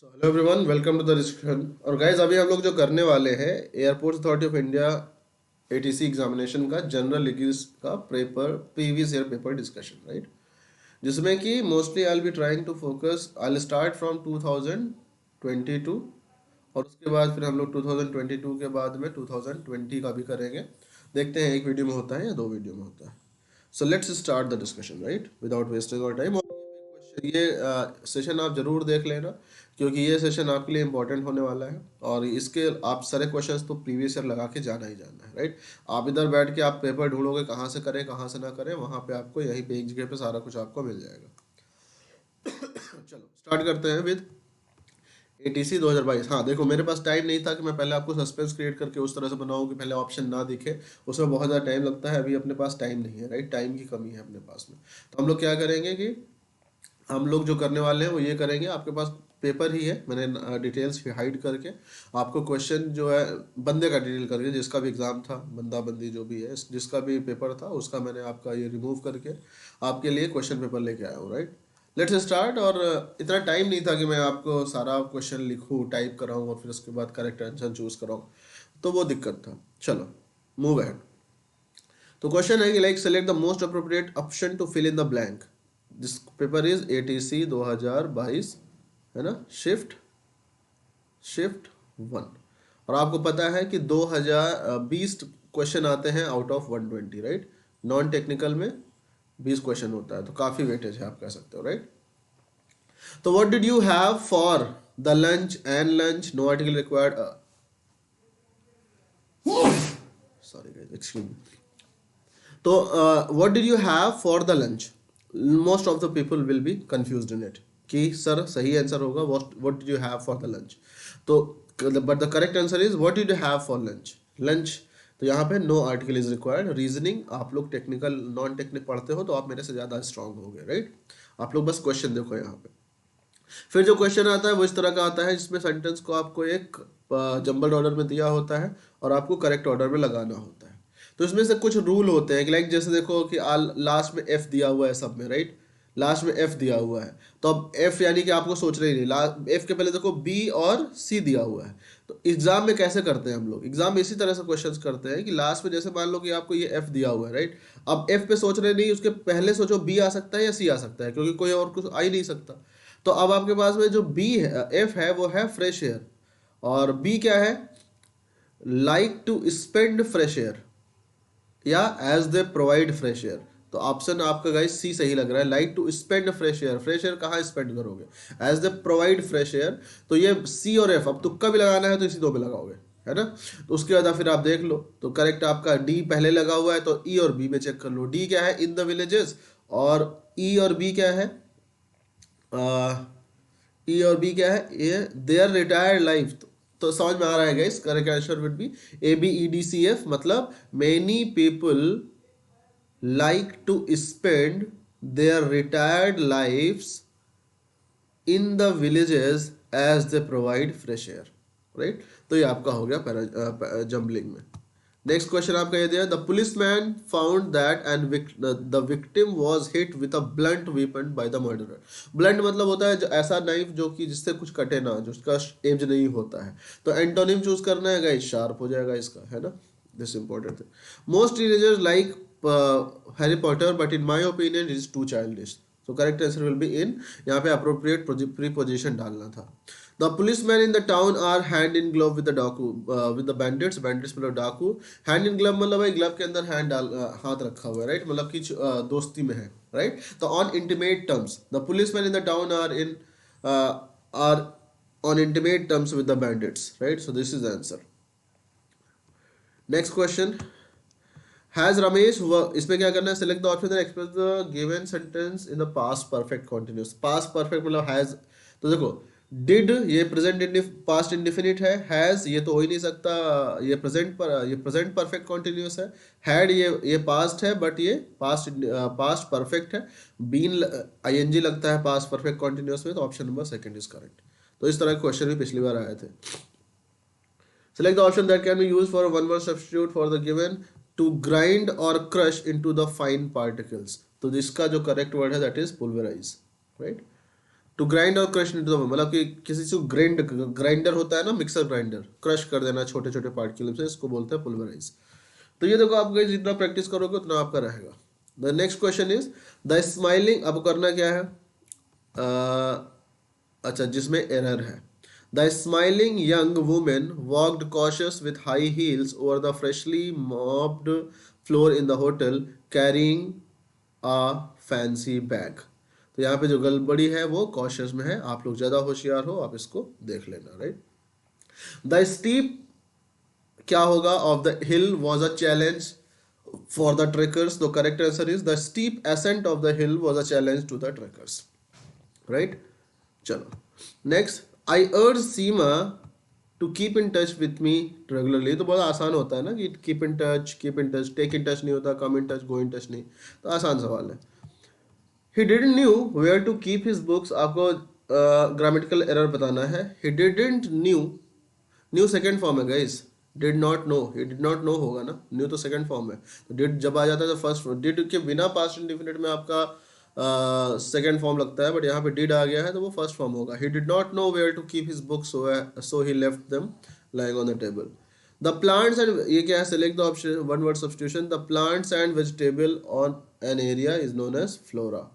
Hello everyone, welcome to the discussion. और guys अभी हम लोग जो करने वाले हैं airport authority of India ATC examination का जनरल लीगल्स का paper previous year paper discussion, right. जिसमें कि mostly I will be trying to focus, I will start from 2022 और उसके बाद फिर हम लोग 2022 के बाद में 2020 का भी करेंगे। देखते हैं एक वीडियो में होता है या दो वीडियो में होता है। So let's start the discussion, right, without wasting our time. ये सेशन आप जरूर देख लेना, क्योंकि ये सेशन आपके लिए इंपॉर्टेंट होने वाला है और इसके आप सारे क्वेश्चंस तो प्रीवियस ईयर लगा के जाना ही जाना है, राइट। आप इधर बैठ के आप पेपर ढूंढोगे कहाँ से करें कहाँ से ना करें, वहाँ पे आपको यहीं पे एक जगह पे सारा कुछ आपको मिल जाएगा। चलो स्टार्ट करते हैं विद एटीसी 2022। हाँ देखो, मेरे पास टाइम नहीं था कि मैं पहले आपको सस्पेंस क्रिएट करके उस तरह से बनाऊं कि पहले ऑप्शन ना दिखे, उसमें बहुत ज़्यादा टाइम लगता है। अभी अपने पास टाइम नहीं है, राइट, टाइम की कमी है अपने पास में। तो हम लोग क्या करेंगे कि हम लोग जो करने वाले हैं वो ये करेंगे, आपके पास पेपर ही है, मैंने डिटेल्स हाइड करके आपको क्वेश्चन जो है बंदे का डिटेल करके, जिसका भी एग्ज़ाम था, बंदा बंदी जो भी है, जिसका भी पेपर था उसका मैंने आपका ये रिमूव करके आपके लिए क्वेश्चन पेपर लेके आया हूँ, राइट। Let's start. और इतना टाइम नहीं था कि मैं आपको सारा क्वेश्चन लिखूँ, टाइप कराऊँ और फिर उसके बाद करेक्ट आंसर चूज़ कराऊँ, तो वो दिक्कत था। चलो मूव अहेड। तो क्वेश्चन है कि like select the most appropriate option to fill in the blank. This paper is ATC 2022, है ना, शिफ्ट शिफ्ट 1। और आपको पता है कि 2020 क्वेश्चन आते हैं out of 120, right. Non technical में 20 क्वेश्चन होता है, तो काफ़ी वेटेज है, आप कह सकते हो, राइट। तो what did you have for the lunch and lunch, no article required, sorry guys, excuse me. तो what did you have for the lunch, most of the people will be confused in it कि sir सही answer होगा what did you have for the lunch. तो but the correct answer is what did you have for lunch. Lunch, तो यहाँ पे no article is required. Reasoning आप लोग technical non technique पढ़ते हो तो आप मेरे से ज़्यादा स्ट्रांग हो गए, राइट। आप लोग बस क्वेश्चन देखो यहाँ पे। फिर जो क्वेश्चन आता है वो इस तरह का आता है, जिसमें सेंटेंस को आपको एक जंबल्ड ऑर्डर में दिया होता है और आपको करेक्ट ऑर्डर में लगाना होता है। तो इसमें से कुछ रूल होते हैं, लाइक जैसे देखो कि लास्ट में एफ दिया हुआ है सब में, राइट। लास्ट में एफ दिया हुआ है, तो अब एफ यानी कि आपको सोचना ही नहीं, एफ के पहले देखो बी और सी दिया हुआ है। तो एग्जाम में कैसे करते हैं हम लोग, एग्जाम में इसी तरह से क्वेश्चंस करते हैं कि लास्ट में जैसे मान लो कि आपको ये एफ दिया हुआ है, राइट। अब एफ पे सोच रहे नहीं, उसके पहले सोचो बी आ सकता है या सी आ सकता है, क्योंकि कोई और कुछ आ ही नहीं सकता। तो अब आपके पास में जो बी है, एफ है, वो है फ्रेश एयर, और बी क्या है, like to spend fresh air या as they provide fresh air. तो ऑप्शन आपका गाइस सी सही लग रहा है, like to spend fresh air. Fresh air कहाँ स्पेंड करोगे, as they provide fresh air. तो ये सी और एफ, अब तुक्का भी लगाना है तो इसी दो में लगाओगे, है ना। तो उसके बाद फिर आप देख लो, तो करेक्ट आपका डी पहले लगा हुआ है, तो ई और बी में चेक कर लो। डी क्या है, इन द विलेजेस, और ई और बी क्या है, ई और बी क्या है, ये देयर रिटायर्ड लाइफ। तो समझ में आ रहा है guys, correct answer would be A B E D C F, मतलब many people like to spend their retired lifes in the villages as they provide fresh air, right. तो ये आपका हो गया जम्बलिंग में। नेक्स्ट क्वेश्चन आपका ये दिया, the police man found that and the victim was hit with a blunt weapon by the murderer. Blunt मतलब होता है ऐसा नाइफ जो कि जिससे कुछ कटे ना, जो उसका एज नहीं होता है। तो एंटोनिम चूज करना है गाइस, शार्प हो जाएगा इसका, है ना। दिस इंपॉर्टेंट है। Most teenagers like Harry Potter but in my opinion is too childish. तो correct answer will be in, यहाँ पे अप्रोप्रिएट प्रीपोजिशन डालना था। The policeman in the town are hand in glove with the डाकू with the bandits. Bandits मतलब डाकू। Hand in glove मतलब भाई ग्लव के अंदर हैंड डाल हाथ रखा हुआ है, राइट, मतलब कि दोस्ती में है, राइट। तो on intimate terms the policeman in the town are on intimate terms with the bandits, right. So this is the answer. Next question, has Ramesh, इसमें क्या करना है, select the option that express the given sentence in the past perfect continuous. Past perfect मतलब has, तो देखो did ये present past indefinite है, has ये तो हो ही नहीं सकता, ये प्रेजेंट परफेक्ट कंटीन्यूअस है। हैड ये पास्ट है बट ये पास्ट परफेक्ट है। बीन आईएनजी लगता है पास्ट परफेक्ट कंटीन्यूअस में, तो option number second is correct. तो इस तरह के क्वेश्चन भी पिछली बार आए थे। Select the option that can be used for a one word substitute for the given, to grind or crush into the fine particles. तो जिसका जो करेक्ट वर्ड है that is pulverize, right. To grind और crush into the, मतलब कि किसी चीज को ग्राइंडर होता है ना, मिक्सर ग्राइंडर, क्रश कर देना छोटे छोटे पार्टिकल्स से, इसको बोलते हैं पुल्वराइज। तो ये देखो, आप जितना प्रैक्टिस करोगे उतना आपका रहेगा। The next question is the smiling, अब करना क्या है, अच्छा जिसमें एरर है। The smiling young women walked cautious with high heels over the freshly mopped floor in the hotel carrying a fancy bag. तो यहाँ पे जो गड़बड़ी है वो कॉशियस में है, आप लोग ज़्यादा होशियार हो, आप इसको देख लेना, राइट। द स्टीप क्या होगा, of the hill was a challenge for the trekkers. The correct answer is the steep ascent of the hill was a challenge to the trekkers, right. चलो next, I urge Seema to keep in touch with me regularly. तो बहुत आसान होता है ना कि keep in touch, keep in touch, take in touch नहीं होता, कम in touch, go in touch नहीं। तो आसान सवाल है। He didn't knew where to keep his books, आपको ग्रामेटिकल एरर बताना है। He didn't knew, knew second form है guys, did not know, he did not know होगा ना, न्यू तो सेकंड फॉर्म है। तो डिड जब आ जाता है तो फर्स्ट, डिड के बिना पास्ट इंडेफिनिट में आपका सेकंड फॉर्म लगता है, बट यहाँ पे डिड आ गया है तो वो फर्स्ट फॉर्म होगा। He did not know where to keep his books, so he left them lying on the table. The plants and, ये क्या है, select the option, one word substitution. The plants and vegetable on an area is known as flora.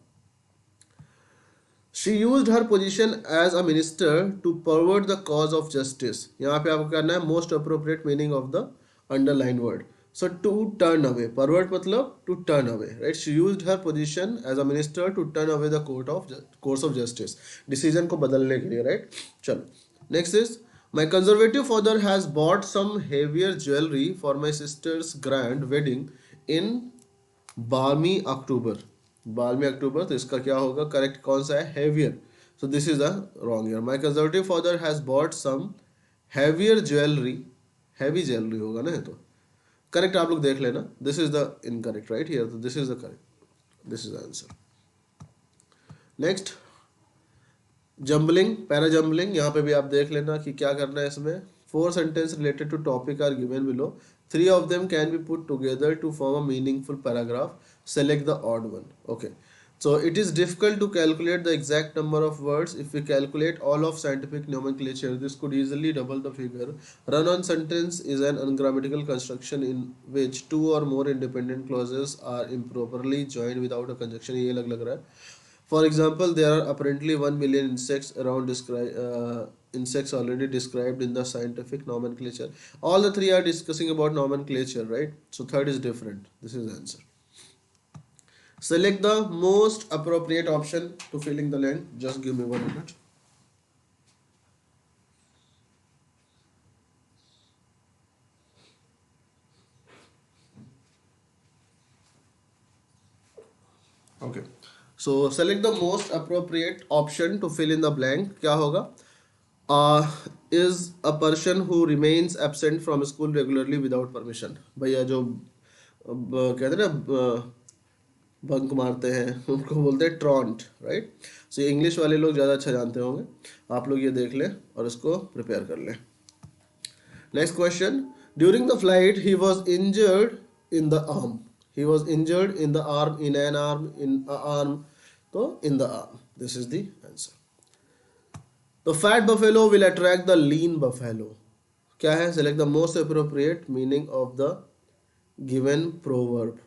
She used her position as a minister to forward the cause of justice. यहाँ पे आपको करना है most appropriate meaning of the underline word. So to turn away, forward मतलब to turn away, right. She used her position as a minister to turn away the course of justice, decision को बदलने के लिए, राइट। चलो next is my conservative father has bought some heavier jewellery for my sister's grand wedding in बारहवीं October. बारहवीं अक्टूबर, तो इसका क्या होगा, करेक्ट कौन सा है, heavier. So this is a wrong error. My conservative father has bought some heavier jewellery, heavy jewellery होगा ना, तो करेक्ट आप लोग देख लेना, this is the incorrect right here, तो this is the correct, this is the answer. Next, jumbling, para jumbling, यहाँ पे भी आप देख लेना कि क्या करना है इसमें। Four sentence related to topic are given below, three of them can be put together to form a meaningful paragraph, select the odd one. Okay, so it is difficult to calculate the exact number of words. If we calculate all of scientific nomenclature, this could easily double the figure. Run-on sentence is an ungrammatical construction in which two or more independent clauses are improperly joined without a conjunction. ये अलग लग रहा है। For example, there are apparently 1 million insects around insects already described in the scientific nomenclature. All the three are discussing about nomenclature, right? So third is different. This is the answer. Select the most appropriate option to fill in the blank. Just give me 1 minute. Okay. So select the most appropriate option to fill in the blank. क्या होगा? Is a person who remains absent from school regularly without permission. भैया जो कहते हैं ना bunk मारते हैं उनको बोलते हैं ट्रॉन्ट, राइट। सो इंग्लिश वाले लोग ज़्यादा अच्छा जानते होंगे, आप लोग ये देख लें और इसको प्रिपेयर कर लें। Next question, during the flight he was injured in the arm, he was injured in the arm, in an arm, in arm, तो in the arm, this is the answer. The fat buffalo will attract the lean buffalo, क्या है, select the most appropriate meaning of the given proverb.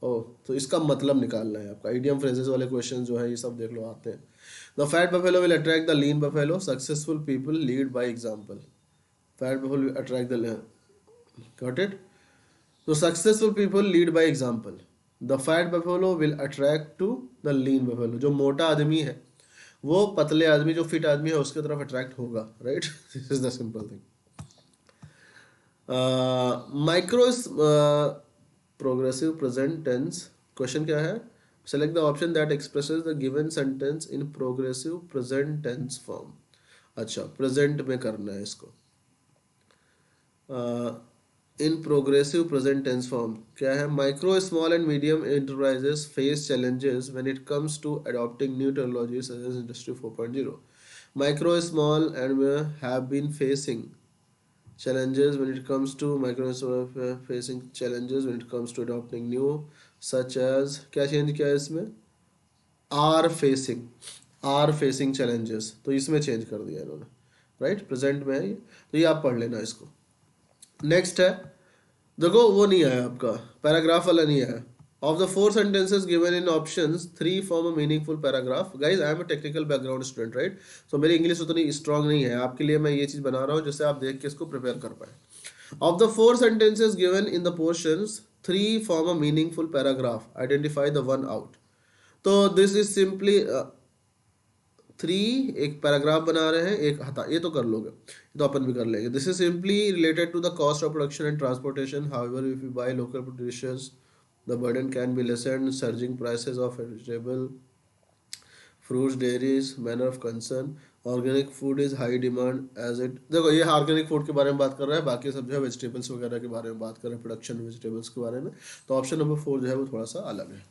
ओ, तो इसका मतलब निकालना है आपका। इडियम फ्रेजेस वाले क्वेश्चन जो है ये सब देख लो आते हैं। The fat buffalo will attract the lean buffalo, successful people lead by example. Fat buffalo will attract the, got it. तो successful people lead by example. The fat buffalo will attract to the lean buffalo, जो मोटा आदमी है वो पतले आदमी, जो fit आदमी है उसके तरफ अट्रैक्ट होगा, right. This is the simple thing. Micro progressive present tense, question क्या है, select the option that expresses the given sentence in progressive present tense form. अच्छा, प्रेजेंट में करना है इसको। In progressive present tense form क्या है, micro small and medium enterprises face challenges when it comes to adopting new technologies such as industry 4.0। Micro small and have been facing challenges when it comes to Microsoft facing challenges when it comes to adopting new such as, क्या change किया है इसमें, are facing, are facing challenges, तो इसमें change कर दिया इन्होंने, right, present में है ये, तो ये आप पढ़ लेना इसको। नेक्स्ट है, देखो वो नहीं है आपका, पैराग्राफ वाला नहीं है। Of the 4 sentences given in options 3 form a meaningful paragraph. Guys I am a technical background student, right, so मेरी इंग्लिश उतनी स्ट्रांग नहीं है, आपके लिए मैं ये चीज़ बना रहा हूँ जिससे आप देख के इसको प्रिपेयर कर पाए। Of the 4 sentences given in the portions 3 form a meaningful paragraph, identify the one out. तो दिस इज सिंपली 3 एक पैराग्राफ बना रहे हैं, एक हटा, ये तो कर लोगे, ये तो अपन भी कर लेंगे। This is simply related to the cost of production and transportation, however if you buy local producers the burden can be lessened, surging prices of vegetable fruits dairies manner of concern, organic food is high demand as it. देखो ये organic food के बारे में बात कर रहा है, बाकी सब जो है वेजिटेबल्स वगैरह के बारे में बात कर रहे हैं, प्रोडक्शन वेजिटेबल्स के बारे में। तो ऑप्शन नंबर 4 जो है वो थोड़ा सा अलग है,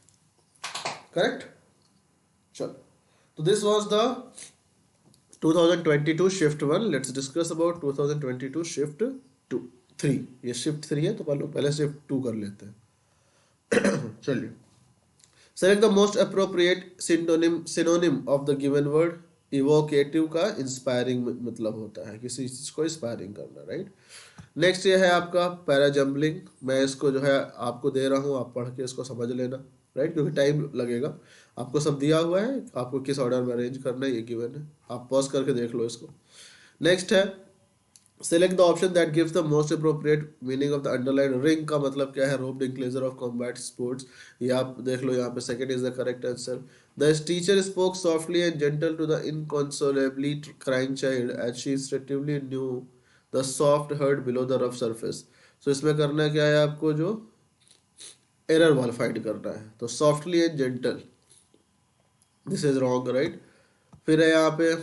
करेक्ट। चलो, तो this was the 2022 shift 1। Let's discuss about 2022 shift 3। ये शिफ्ट 3 है, तो पहले शिफ्ट 2 कर लेते हैं। चलिए, select the most appropriate synonym of the given word. Evocative का इंस्पायरिंग मतलब होता है किसी चीज को इंस्पायरिंग करना, राइट। नेक्स्ट ये है आपका पैराजम्बलिंग। मैं इसको जो है आपको दे रहा हूँ, आप पढ़ के इसको समझ लेना, राइट, क्योंकि टाइम लगेगा। आपको सब दिया हुआ है, आपको किस ऑर्डर में अरेंज करना है ये गिवन है, आप पॉज करके देख लो इसको। नेक्स्ट है, select the option that gives the most appropriate meaning of the underline. Ring का मतलब क्या है, roped enclosure of combat sports, ये आप देख लो यहाँ पे, second is the correct answer. The teacher spoke softly and gentle to the inconsolably crying child as she instinctively knew the soft heart below the rough surface. So इसमें करना क्या है आपको, जो एरर वाला फाइंड करना है, तो softly and gentle, this is wrong, right. फिर है यहाँ पे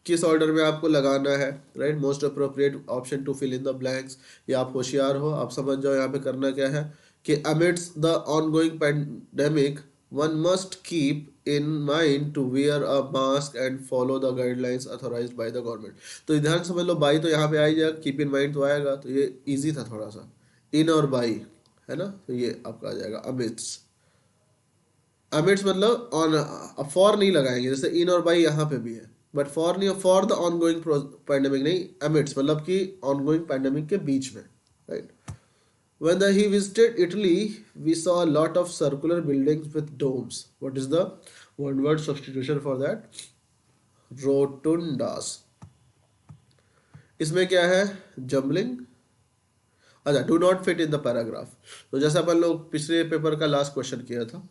किस ऑर्डर में आपको लगाना है, right, most appropriate option to fill in the blanks. या आप होशियार हो, आप समझ जाओ यहाँ पे करना क्या है कि amidst the ongoing pandemic one must keep in mind to wear a mask and follow the guidelines authorised by the government. तो ध्यान समझ लो, बाई तो यहाँ पे आ ही जाएगा, कीप इन माइंड तो आएगा, तो ये ईजी था थोड़ा सा, इन और बाई है ना, तो ये आपका आ जाएगा अमिड्स। अमिड्स मतलब ऑन, फॉर नहीं लगाएंगे, जैसे इन और बाई यहाँ पे भी है, बट फॉर नहीं, फॉर द ऑनगोइंग पैंडेमिक नहीं, अमिड्स मतलब कि ऑनगोइंग पैंडेमिक के बीच में, right. When he visited Italy, we saw a lot of circular buildings with domes. What is the one word substitution for that? Rotundas. इसमें क्या है, jumbling. अच्छा, do not fit in the paragraph. तो जैसा अपन लोग पिछले पेपर का last question किया था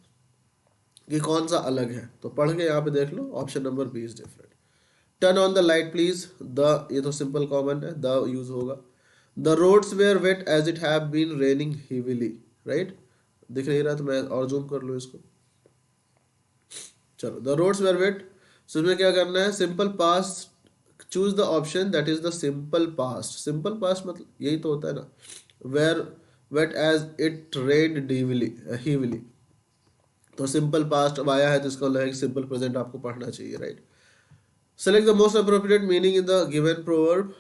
कि कौन सा अलग है, तो पढ़ के यहाँ पे देख लो, option number B is different. Turn on the light please, the ये तो सिंपल कॉमन है, द यूज होगा। The roads were wet as it have been raining heavily, right, दिख नहीं रहा तो मैं और जूम कर लूँ इसको। चलो, the roads were wet, so इसमें क्या करना है, simple past, choose the option that is the simple past. Simple past मतलब यही तो होता है ना, were wet as it rained heavily, तो सिंपल पास्ट अब आया है तो इसका मतलब सिंपल प्रेजेंट आपको पढ़ना चाहिए, right. Select the most appropriate meaning in the given proverb.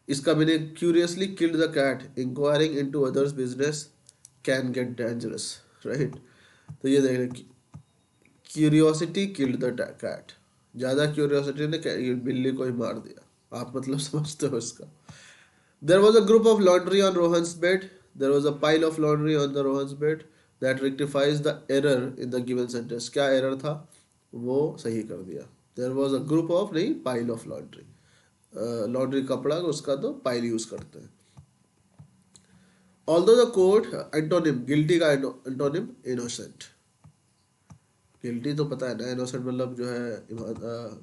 इसका meaning, curiously killed the cat inquiring into others business can get dangerous, right. तो ये देख रहे, क्यूरियोसिटी किल्ड द कैट, ज़्यादा क्यूरियोसिटी ने बिल्ली को ही मार दिया, आप मतलब समझते हो इसका। There was a group of laundry on Rohan's bed, there was a pile of laundry on the Rohan's bed that rectifies the error in the given sentence. क्या एरर था, वो सही कर दिया। There was a group of, नहीं, pile of laundry, laundry कपड़ा उसका तो पाइल यूज करते हैं। Although the court, antonym, guilty का एंटोनिम इनोसेंट। गिल्टी तो पता है ना, इनोसेंट मतलब जो है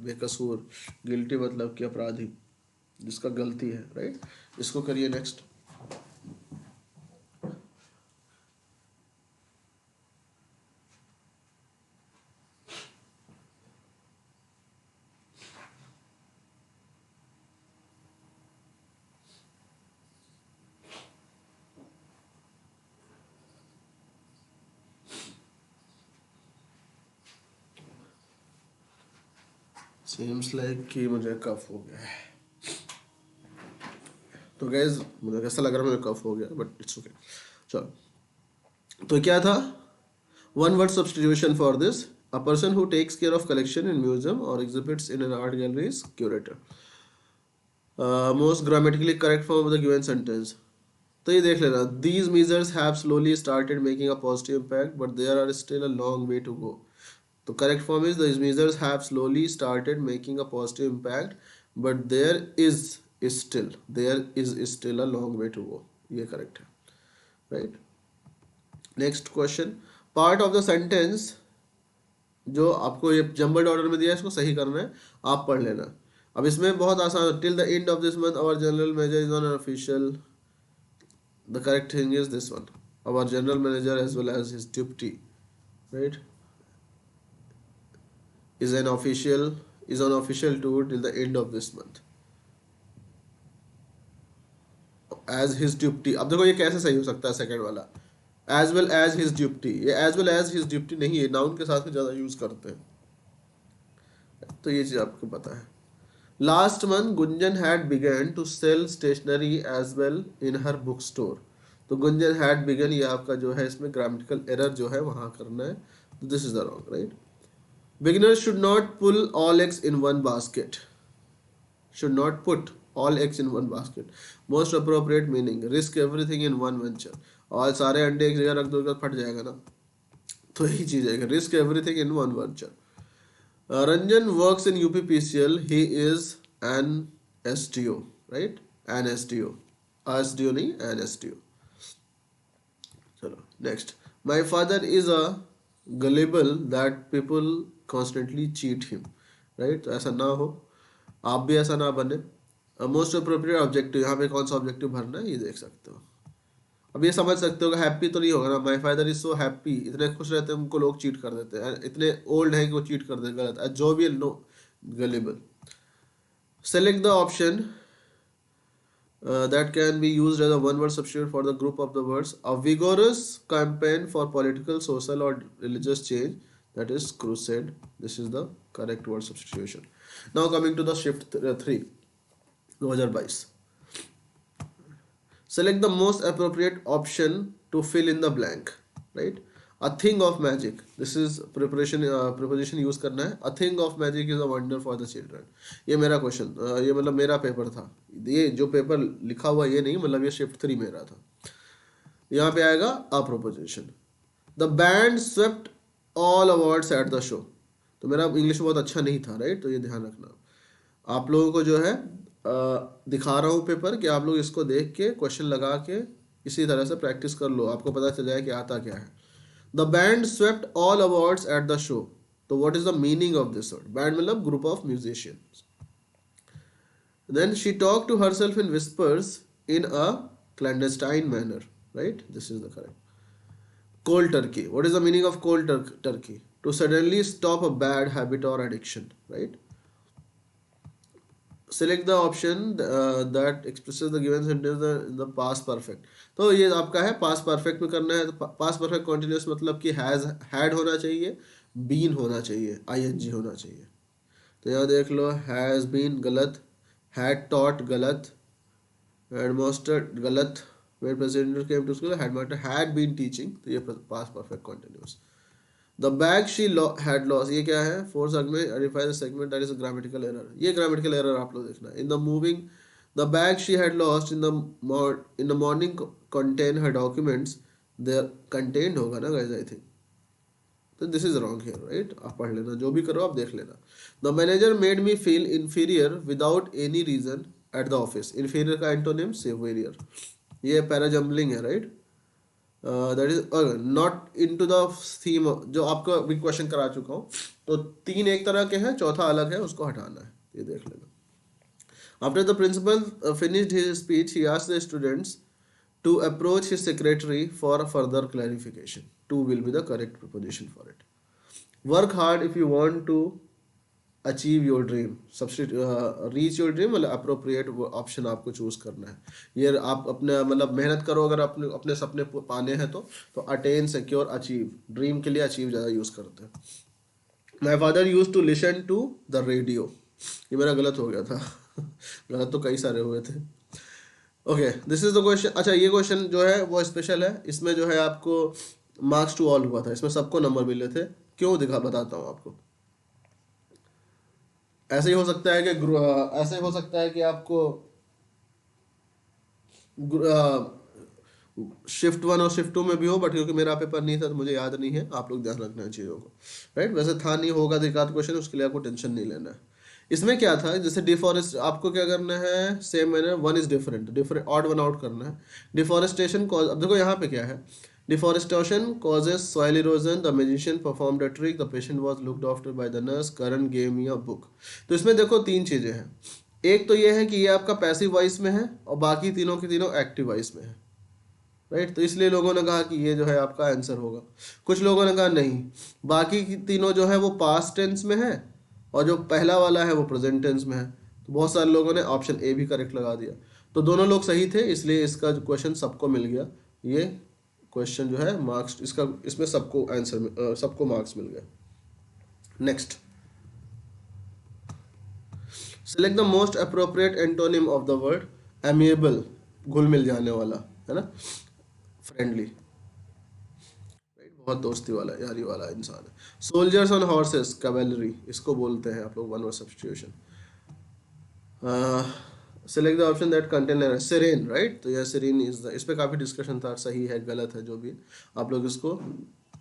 बेकसूर, गिल्टी मतलब कि अपराधी, जिसका गलती है, राइट। इसको करिए नेक्स्ट। सीम्स लाइक कि मुझे कफ हो गया है, तो गैस मुझे ऐसा लग रहा है मुझे कफ हो गया, बट इट्स ओके। चलो, तो क्या था, one word substitution for this, A person who takes care of collection in museum or exhibits in an art gallery is curator. Most grammatically correct form of the given sentence. तो ये देख लेना. These measures have slowly started making a positive impact, but there are still a long way to go. तो correct form is these measures have slowly started making a positive impact, but there is still a long way to go. ये correct है, right? Next question. Part of the sentence जो आपको ये jumbled order में दिया है इसको सही करना है, आप पढ़ लेना. अब इसमें बहुत आसान है. Till the end of this month our general manager is on an official. The correct thing is this one. Our general manager as well as his deputy, right, is on official tour till the end of this month as his duty. अब देखो ये कैसे सही हो सकता है second वाला, as well as his duty. ये as well as his duty नहीं है, नाउन के साथ में ज़्यादा यूज करते हैं, तो ये चीज़ आपको पता है. Last month Gunjan had begun to sell stationery as well in her book store. तो गुंजन हैड बिगन, ये आपका जो है इसमें ग्रामेटिकल एरर जो है वहाँ करना है, तो this is the wrong, right. Beginners should not pull all eggs in one basket. Should not put all eggs in one basket. Most appropriate meaning. Risk everything in one venture. और सारे अंडे एक जगह रख दो तो फट जाएगा ना, तो यही चीज़ है. Risk everything in one venture. Ranjan works in UPPCL. He is an SDO, right? An SDO. SDO नहीं, an SDO. चलो next. My father is a gullible that people constantly cheat him, right? तो ऐसा ना हो, आप भी ऐसा ना बने. मोस्ट अप्रोप्रिएट ऑब्जेक्टिव, यहाँ पे कौन सा ऑब्जेक्टिव भरना है ये देख सकते हो. अब ये समझ सकते हो कि हैप्पी तो नहीं होगा ना. My father is so happy, इतने खुश रहते हैं उनको लोग चीट कर देते हैं. इतने ओल्ड है कि वो चीट कर देते, गलत. Jovial no, gullible. Select the option that can be used as a one word substitute for the group of the words. A vigorous campaign for political, social or religious change, that is crusade. This is the correct word substitution. Now coming to the shift 3 2022. Select the most appropriate option to fill in the blank, right? A thing of magic. This is preposition use करना है. A thing of magic is a wonder for the children. ये मेरा question, ये मतलब मेरा paper था. ये जो पेपर लिखा हुआ ये नहीं, मतलब ये शिफ्ट 3 मेरा था. यहाँ पे आएगा a proposition. The band swept all awards at the show. तो मेरा इंग्लिश बहुत अच्छा नहीं था, राइट, तो ये ध्यान रखना. आप लोगों को जो है दिखा रहा हूँ पेपर कि आप लोग इसको देख के क्वेश्चन लगा के इसी तरह से प्रैक्टिस कर लो, आपको पता चल जाए कि आता क्या है. The band swept all awards at the show. So what is the meaning of this word? Band मतलब group of musicians. Then she talked to herself in whispers in a clandestine manner. Right? This is the correct. Cold turkey. What is the meaning of cold turkey? To suddenly stop a bad habit or addiction. Right? Select the option that expresses the given sentence in the past perfect. तो ये आपका है past perfect में करना है. तो past perfect continuous मतलब कि has had होना चाहिए, been होना चाहिए, ing होना चाहिए. तो यहाँ देख लो, has been गलत, had taught गलत, headmaster गलत, when president came to school had been teaching, तो ये past perfect continuous. The bag she had lost, ये क्या है? Fourth segment, identify the segment that is a grammatical error. ये grammatical error आप लोग देखना. In the moving, the bag she had lost in the morning contain her documents. There contained होगा ना guys, I think. So this is wrong here, right? आप पढ़ लेना, जो भी करो आप देख लेना. The manager made me feel inferior without any reason at the office. Inferior का antonym superior. ये parajumbling है, right? That is not into the theme, जो आपका भी क्वेश्चन करा चुका हूँ. तो 3 एक तरह के हैं, चौथा अलग है, उसको हटाना है, ये देख लेना. After the principal finished his speech he asked the students to approach his secretary for further clarification. To will be the correct preposition for it. Work hard if you want to achieve your dream. Reach your dream मतलब appropriate option आपको choose करना है. ये आप अपने मतलब मेहनत करो, अगर अपने सपने पाने हैं तो अटेन, सिक्योर, अचीव. ड्रीम के लिए अचीव ज़्यादा यूज़ करते हैं. My father use to listen to the radio. ये मेरा गलत हो गया था. गलत तो कई सारे हुए थे. Okay, this is the question. अच्छा, ये क्वेश्चन जो है वो स्पेशल है. इसमें जो है आपको मार्क्स टू ऑल हुआ था, इसमें सबको नंबर मिले थे. क्यों दिखा बताता हूँ आपको। ऐसे ही हो सकता है कि ऐसे हो सकता है कि आपको शिफ्ट 1 और शिफ्ट 2 में भी हो, बट क्योंकि मेरा पेपर नहीं था तो मुझे याद नहीं है, आप लोग ध्यान रखना है चीज़ों को, राइट। वैसे था नहीं, होगा तो एक आध क्वेश्चन, उसके लिए आपको टेंशन नहीं लेना है। इसमें क्या था, जैसे डिफॉरेस्ट आपको क्या करना है, सेम मैंने one is different, different odd one out करना है। डिफॉरेस्टेशन कॉज, अब देखो यहाँ पे क्या है, deforestation causes soil erosion, the magician performed a trick, the patient was looked after by the nurse, Karan gave me a book। तो इसमें देखो तीन चीजें हैं, एक तो ये है कि ये आपका पैसिव वॉइस में है और बाकी तीनों के तीनों एक्टिव वॉइस में है, राइट। तो इसलिए लोगों ने कहा कि ये जो है आपका आंसर होगा। कुछ लोगों ने कहा नहीं, बाकी की तीनों जो है वो पास्ट टेंस में है और जो पहला वाला है वो प्रेजेंट टेंस में है। तो बहुत सारे लोगों ने ऑप्शन ए भी करेक्ट लगा दिया, तो दोनों लोग सही थे, इसलिए इसका जो क्वेश्चन सबको मिल गया। ये क्वेश्चन जो है मार्क्स इसका, इसमें सबको आंसर सबको मार्क्स मिल गया। Next, select the most appropriate antonym of the word amiable, घुल मिल जाने वाला, है ना, फ्रेंडली, बहुत दोस्ती वाला, यारी वाला इंसान है। सोल्जर्स ऑन हॉर्सेस, कैवेलरी, इसको बोलते हैं आप लोग one word substitution. Select the option that contain siren, right. तो यह सिरेन इज द, इस पे काफ़ी डिस्कशन था, सही है गलत है जो भी, आप लोग इसको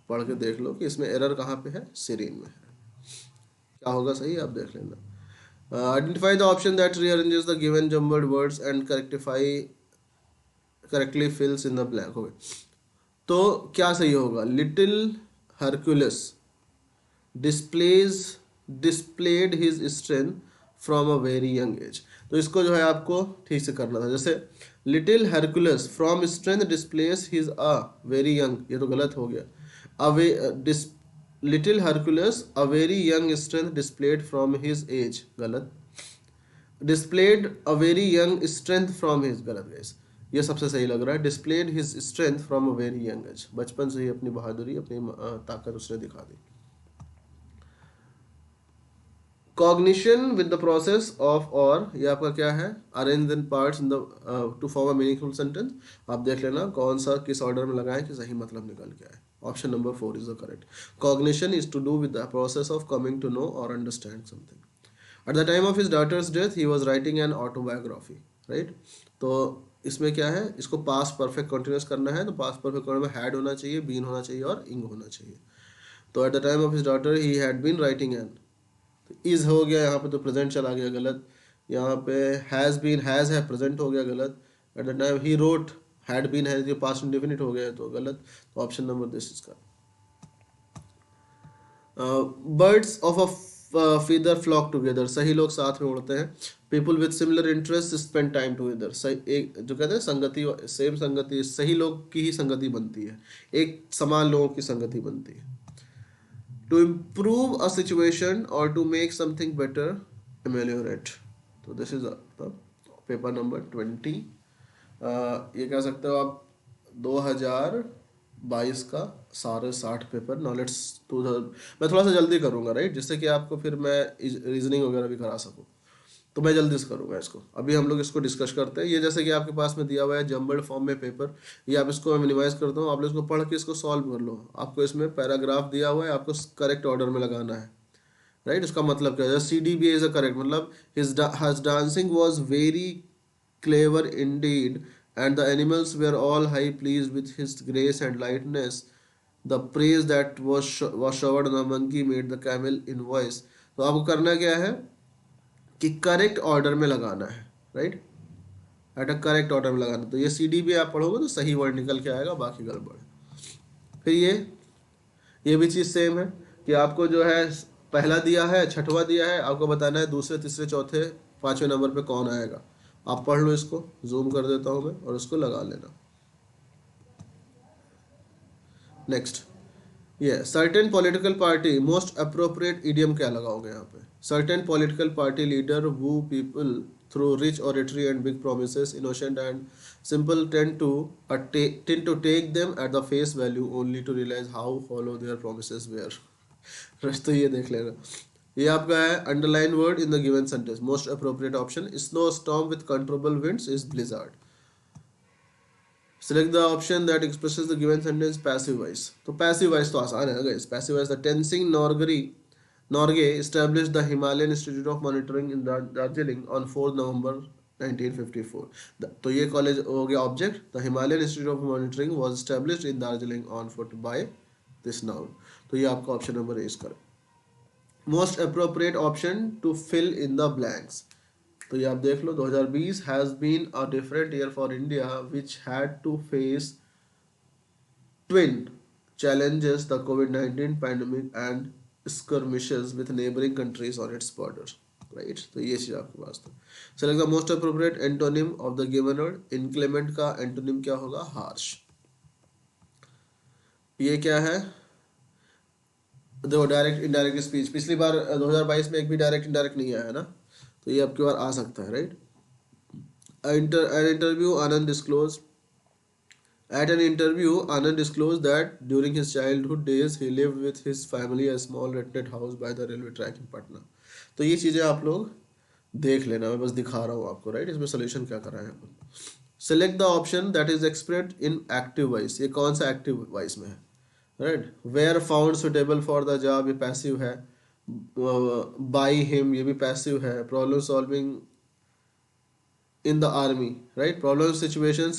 पढ़ के देख लो कि इसमें एरर कहाँ पे है, सिरेन में है। क्या होगा सही, आप देख लेना। Identify the option that rearranges the given jumbled words and correctly fills in the blank. हो गए, तो क्या सही होगा, little Hercules displays displayed his strength from a very young age. तो इसको जो है आपको ठीक से करना था, जैसे little Hercules from strength displays his a very young, ये तो गलत हो गया। Away little Hercules a very young strength displayed from his age, गलत। Displayed a very young strength from his, गलत गाइस, ये सबसे सही लग रहा है। Displayed his strength from a very young age, बचपन से ही अपनी बहादुरी, अपनी ताकत उसने दिखा दी। Cognition with the process of, और ये आपका क्या है, arrange in parts in the two form a meaningful sentence. आप देख लेना कौन सा किस ऑर्डर में लगाएं कि सही मतलब निकल के आए। Option number 4 is the correct. Cognition is to do with the process of coming to know और understand something. At the time of his daughter's death he was writing an autobiography, right. तो इसमें क्या है, इसको past perfect continuous करना है, तो past perfect करने में हैड होना चाहिए, बीन होना चाहिए और इंग होना चाहिए। तो at the time of his daughter he had been writing an, is हो गया यहाँ पे, तो प्रेजेंट चला गया, गलत। यहाँ पे हैज़ बीन, हैज़ है प्रेजेंट हो गया, गलत। At the time he wrote, had been है, ये पास्ट इंडेफिनिट हो गया तो गलत। तो ऑप्शन नंबर दिस इसका। Birds of a feather flock together, सही लोग साथ में उड़ते हैं। People with similar interest spend time together, सही, एक जो कहते हैं संगति, सेम संगति, सही लोग की ही संगति बनती है, एक समान लोगों की संगति बनती है। टू इम्प्रूव अ सिचुएशन और टू मेक समथिंग बेटर, अमेलियोरेट। तो दिस इज पेपर नंबर 20। ये कह सकते हो आप 2022 का सारे 60 पेपर नॉलेज टू, मैं थोड़ा सा जल्दी करूँगा, राइट, जिससे कि आपको फिर मैं रीजनिंग वगैरह भी करा सकूँ, तो मैं जल्दी से करूँगा इसको। अभी हम लोग इसको डिस्कस करते हैं। ये जैसे कि आपके पास में दिया हुआ है जम्बल्ड फॉर्म में पेपर, ये आप इसको मिनिमाइज करता हूँ, आप लोग इसको पढ़ के इसको सॉल्व कर लो। आपको इसमें पैराग्राफ दिया हुआ है, आपको करेक्ट ऑर्डर में लगाना है, राइट। इसका मतलब क्या है, C D B is a correct, मतलब his dancing was very clever indeed and the animals were all high pleased with his grace and lightness, the praise that was showered on the monkey made the camel invoice। तो आपको करना क्या है कि correct order में लगाना है, right, at a correct order में लगाना। तो ये सी डी बी आप पढ़ोगे तो सही वर्ड निकल के आएगा, बाकी गड़बड़ है। फिर ये भी चीज़ सेम है कि आपको जो है पहला दिया है, छठवां दिया है, आपको बताना है दूसरे तीसरे चौथे पांचवें नंबर पे कौन आएगा। आप पढ़ लो इसको, जूम कर देता हूँ मैं और उसको लगा लेना। नेक्स्ट, ये certain political party most appropriate idiom क्या लगाओगे यहाँ पे। Certain political party leader woo people through rich oratory and big promises, innocent and simple tend to take them at the face value only to realize how hollow their promises were। Rush तो ये देख लेना। ये आपका है underline word in the given sentence, most appropriate option snow storm with controllable winds is blizzard. Select the option that expresses the given sentence passive voice. तो passive voice तो आसान है guys. Passive voice, the Tenzing Norgay established the Himalayan Institute of Monitoring in Darjeeling on 4th November 1954. तो ये college हो गया object. The Himalayan Institute of Monitoring was established in Darjeeling on 4th by this noun. तो ये आपका option number A इसका. Most appropriate option to fill in the blanks. तो ये आप देख लो 2020 has been a different year for India which had to face twin challenges, the COVID-19 pandemic and skirmishes with neighboring countries on its borders. Right तो ये चीज आपके पास था. Select the most appropriate antonym of the given word. Inclement का antonym क्या होगा? Harsh. ये क्या है? देखो डायरेक्ट इनडायरेक्ट स्पीच. पिछली बार 2022 में एक भी डायरेक्ट इनडायरेक्ट नहीं आया है ना, तो ये आपकी बार आ सकता है. Right. An interview, Anand disclosed. At an interview, Anand disclosed that during his childhood days, he lived with his family a small rented house by the railway track in Patna. तो ये चीज़ें आप लोग देख लेना, मैं बस दिखा रहा हूँ आपको. राइट. इसमें सोल्यूशन क्या कर रहे हैं अपन. Select the option that is expressed in active voice. ये कौन सा एक्टिव वॉइस में है? Right. Were found suitable for the job, ये पैसिव है. बाई हिम, ये भी पैसिव है. Problem solving in the army, right? Problem situations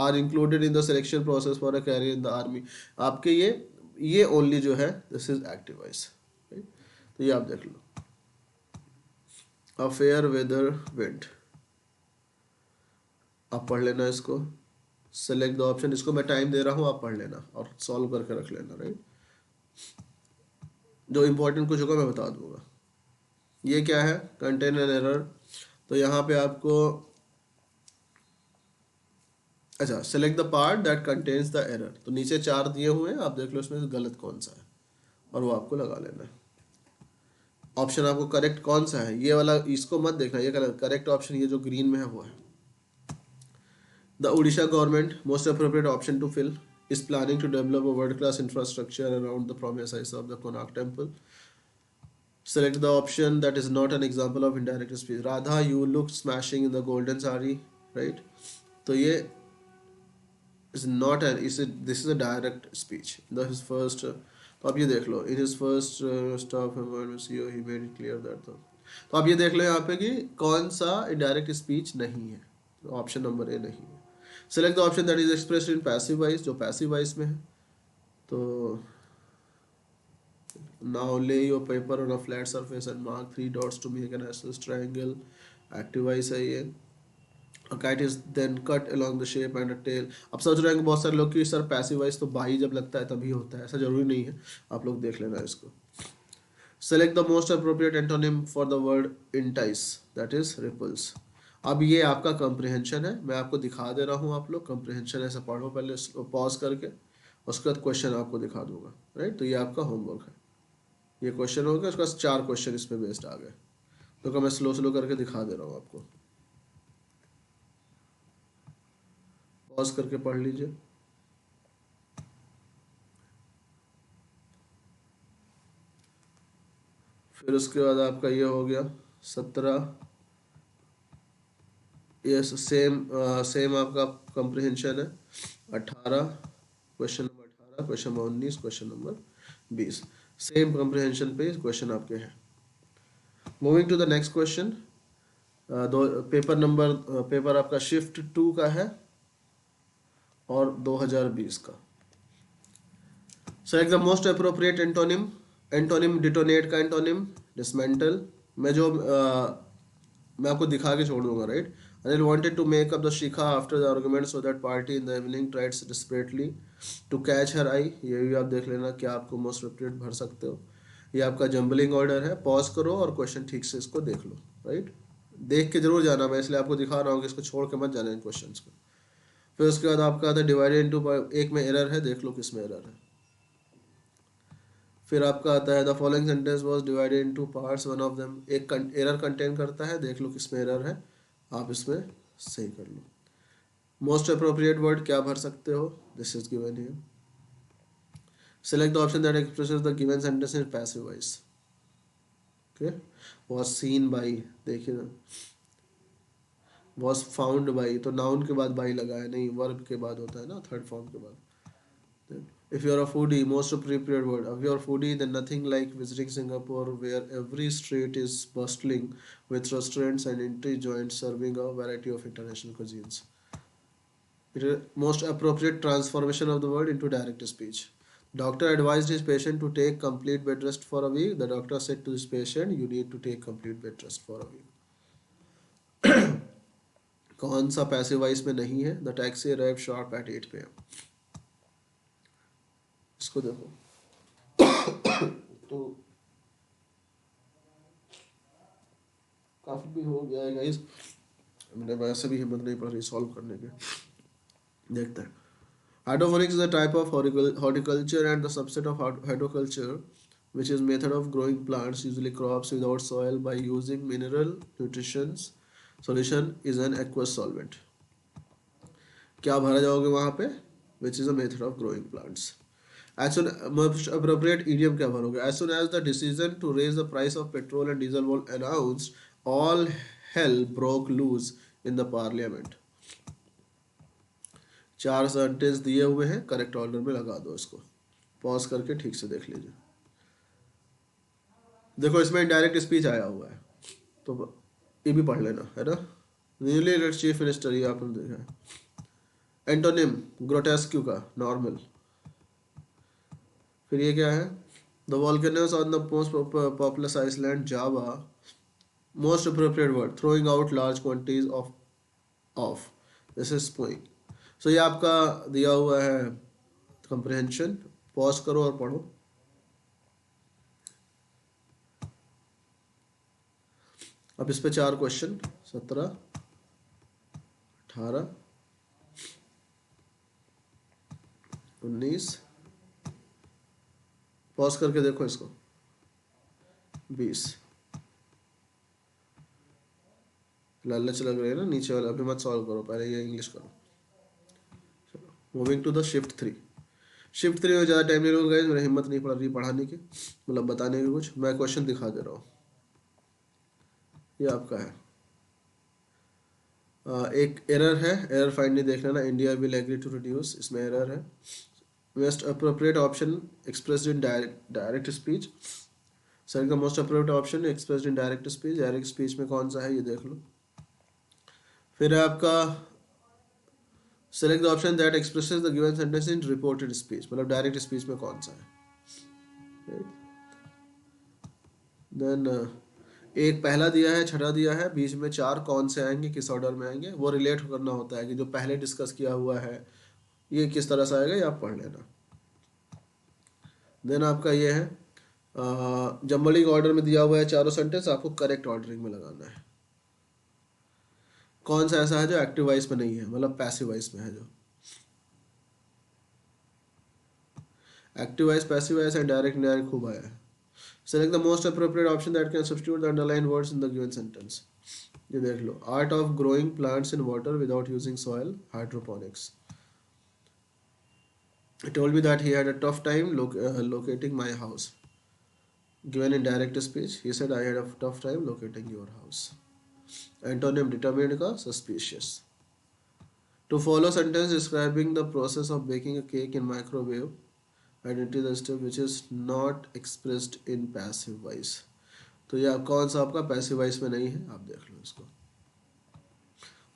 are included in the selection process for a career in the army. आपके ये only जो है this is active voice, right? तो ये आप देख लो. A fair weather wind, आप पढ़ लेना इसको. Select the option. इसको मैं टाइम दे रहा हूँ, आप पढ़ लेना और सॉल्व करके रख लेना. राइट. जो इंपॉर्टेंट कुछ होगा मैं बता दूंगा. ये क्या है? Contain an error. तो यहाँ पे आपको अच्छा select the part that contains the error. तो नीचे 4 दिए हुए हैं, आप देख लो इसमें गलत कौन सा है और वो आपको लगा लेना है. ऑप्शन आपको करेक्ट कौन सा है, ये वाला इसको मत देखना, ये करेक्ट ऑप्शन ये जो ग्रीन में है वो है. The Orissa government most appropriate option to fill is planning to develop a world class infrastructure around the promises of the Konark temple. Select the option that is not an example of indirect speech. Radha, you look smashing in the golden sari, right? तो ये is not an this is a direct speech. His first तो आप ये देख लो. In his first stop CEO he made it clear that तो आप ये देख लो यहाँ पे कि कौन सा indirect speech नहीं है. तो ऑप्शन नंबर ए नहीं है. Select the option that is expressed in passive voice, जो passive voice में है. तो now lay your paper on a flat surface and mark 3 dots to make an isosceles triangle. Active voice है ये. A cat is then cut along the shape and a tail. अब सोच रहे हैं बहुत सारे लोग कि सर पैसिव वॉइस तो बाई जब लगता है तभी होता है, ऐसा जरूरी नहीं है. आप लोग देख लेना इसको. Select the most appropriate antonym for the word entice, that is repulse. अब ये आपका comprehension है, मैं आपको दिखा दे रहा हूँ. आप लोग comprehension ऐसा पढ़ो पहले पॉज करके, उसके बाद क्वेश्चन आपको दिखा दूंगा. राइट. तो ये आपका होमवर्क है. ये क्वेश्चन हो गया, उसके बाद 4 क्वेश्चन इस पे बेस्ड आ गए. तो मैं स्लो करके दिखा दे रहा हूँ आपको. पॉज करके पढ़ लीजिए. फिर उसके बाद आपका ये हो गया 17. ये सेम आपका कंप्रिहेंशन है. 18 question number 18, question number 19, question number 20. Same comprehension पे क्वेश्चन आपके हैं. Moving to the next question. Paper आपका शिफ्ट 2 का है और 2020 का. Select the most appropriate antonym. Antonym detonate का एंटोनिम डिसमेंटल. मैं आपको दिखा के छोड़ दूंगा. Right. Anil wanted to make up the Shikha after the argument so that party in the evening tried desperately to catch her eye. ये भी आप देख लेना क्या आपको मोस्ट अप्रोप्रिएट भर सकते हो. ये आपका जंबलिंग ऑर्डर है. पॉज करो और क्वेश्चन ठीक से इसको देख लो. राइट. देख के जरूर जाना, मैं इसलिए आपको दिखा रहा हूँ कि इसको छोड़ के मत जाना इन क्वेश्चंस को. फिर उसके बाद आपका आता है डिवाइडेड इनटू. एक में एरर है, देख लो किस में एरर है. फिर आपका आता है the following sentence was divided into parts, one of them एक एरर कंटेन करता है, देख लो किस में एरर है, आप इसमें सही कर लो. मोस्ट अप्रोप्रिएट वर्ड क्या भर सकते हो, this is given here. Select the option that expresses the given sentence in passive voice. Okay. Was seen by, देखिए ना. वॉज फाउंड बाई, तो नाउन के बाद बाई लगा है, नहीं वर्ब के बाद होता है ना, थर्ड फॉर्म के बाद. If you're a foodie, most appropriate word. If you're a foodie, then nothing like visiting Singapore, where every street is bustling with restaurants and entry joints serving a variety of international cuisines. It is most appropriate transformation of the word into direct speech. Doctor advised his patient to take complete bed rest for a week. The doctor said to his patient, "You need to take complete bed rest for a week." कौन सा passive voice में नहीं है? The taxi arrived sharp eight 8 PM. इसको देखो तो काफी भी हो गया है गाइस, मैंने वैसे भी हिम्मत नहीं पड़ रही सॉल्व करने के. देखते हैं. Hydroponics is a type of horticulture and the subset of hydroculture, which is method of growing plants, usually crops, without soil by using mineral nutrition solution is an aqueous solvent. क्या भरा जाओगे वहाँ पे? Which is a method of growing plants. As soon most appropriate idiom क्या भरोगे? As soon as the decision to raise the price of petrol and diesel was announced, all hell broke loose in the parliament. 4 sentence दिए हुए हैं, correct order में लगा दो इसको, pause करके ठीक से देख लीजिए. देखो इसमें इनडायरेक्ट स्पीच आया हुआ है, तो ये भी पढ़ लेना है ना. न्यूली इलेक्टेड चीफ मिनिस्टर, ये आपने देखा है. एंटोनिम ग्रोटेस्क्यू का नॉर्मल. फिर ये क्या है? The volcanoes on the most populous island Java. Most appropriate word, throwing out large quantities of this is spewing. So ये आपका दिया हुआ है कंप्रहेंशन. पॉज करो और पढ़ो. अब इस पे 4 क्वेश्चन, 17, 18, 19, पॉज करके देखो इसको, 20. लालच लग रही है ना नीचे वाला, अभी मत सॉल्व करो, पहले ये इंग्लिश करो. Moving to the shift 3. Shift 3 में ज़्यादा टाइम नहीं लूँगा गाइस, मेरी हिम्मत नहीं पड़ रही पढ़ाने की, मतलब बताने की. कुछ मैं क्वेश्चन दिखा दे रहा हूँ. ये आपका है. एक एरर है, एरर फाइंड नहीं देख लेना. India will agree to reduce, इसमें एरर है. Most appropriate option expressed in direct speech. Sir का most appropriate option expressed in direct speech. Direct speech में कौन सा है ये देख लो. फिर है आपका select the option that expresses the given sentence in reported speech, मतलब डायरेक्ट स्पीच में कौन सा है. देन एक पहला दिया है, छठा दिया है, बीच में 4 कौन से आएंगे, किस ऑर्डर में आएंगे, वो रिलेट करना होता है कि जो पहले डिस्कस किया हुआ है ये किस तरह से आएगा, ये आप पढ़ लेना. देन आपका ये है जम्बलिंग ऑर्डर में दिया हुआ है चारों सेंटेंस, आपको करेक्ट ऑर्डरिंग में लगाना है. कौन सा ऐसा है जो एक्टिव वॉइस में नहीं है, मतलब पैसिव वॉइस में है. जो active voice, passive voice and direct indirect खूब आया है. Select the most appropriate option that can substitute the underline words in the given sentence. ये देख लो. Art of growing plants in water without using soil, hydroponics. He told me that he had a tough time locating my house. Given in direct speech, he said I had a tough time locating your house. Antonym determined का suspicious. To follow sentence describing the process of baking a cake in microwave, identify the step which is not expressed in passive voice. तो ये कौन सा आपका passive voice में नहीं है, आप देख लो इसको.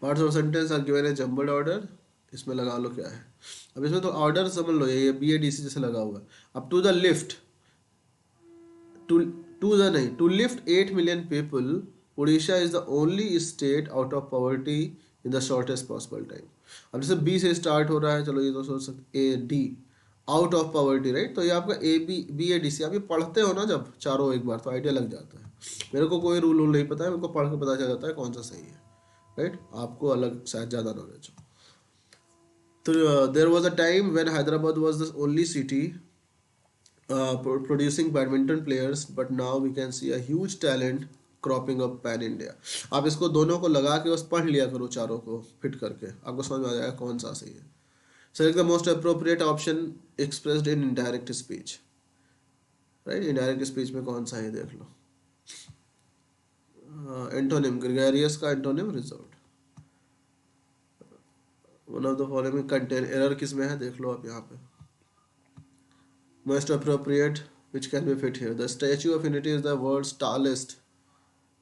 Parts of sentence are given a jumbled order, इसमें लगा लो क्या है. अब इसमें तो ऑर्डर समझ लो, ये BADC जैसे लगा हुआ है. अब to the lift, to the नहीं, to lift 8 million people, Orissa is the only state out of poverty in the shortest possible time. अब जैसे B से स्टार्ट हो रहा है, चलो ये तो सोच सकते AD, out of poverty, right. तो ये आपका BADC आप ये पढ़ते हो ना जब चारों एक बार, तो आइडिया लग जाता है. मेरे को कोई रूल नहीं पता है, मेरे को पढ़ के पता चल जाता है कौन सा सही है, राइट. आपको अलग शायद ज़्यादा नॉलेज हो. तो there was a time when Hyderabad was the only city producing badminton players, but now we can see a huge talent cropping up pan India. आप इसको दोनों को लगा के बस पढ़ लिया करो, चारों को फिट करके आपको समझ में आ जाएगा कौन सा सही है. Select the most appropriate option expressed in indirect speech, right. Indirect speech में कौन सा है देख लो. एंटोनिम ग्रेगरियस का antonym reserved. Of the following contain error किस में है देख लो आप यहाँ पे. Most appropriate which can be fit here. The Statue of Unity is the world's tallest.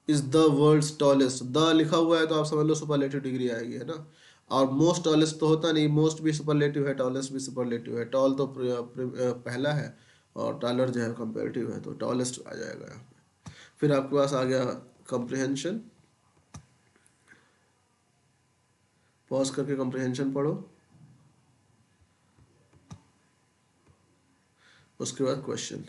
Is the world's tallest. The लिखा हुआ है तो आप समझ लो सुपरलेटिव डिग्री आएगी, है ना. और मोस्ट टॉलेस्ट तो होता नहीं, मोस्ट भी सुपरलेटिव है, टॉलेस्ट भी सुपरलेटिव है. टॉल तो पहला है और टॉलर जो है कंपेरेटिव है, तो टॉलेस्ट आ जाएगा यहाँ पे. फिर आपके पास आ गया कंप्रिहेंशन. पॉज करके कंप्रिहेंशन पढ़ो. उसके बाद question.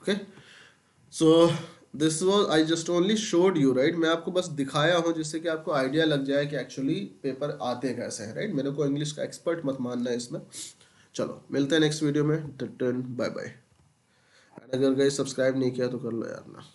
Okay, so this was I just only showed you, right. मैं आपको बस दिखाया हूँ जिससे कि आपको आइडिया लग जाए कि एक्चुअली पेपर आते कैसे हैं, राइट. मेरे को इंग्लिश का एक्सपर्ट मत मानना है इसमें. चलो मिलते हैं नेक्स्ट वीडियो में. Bye bye. अगर गाइस सब्सक्राइब नहीं किया तो कर लो यार ना.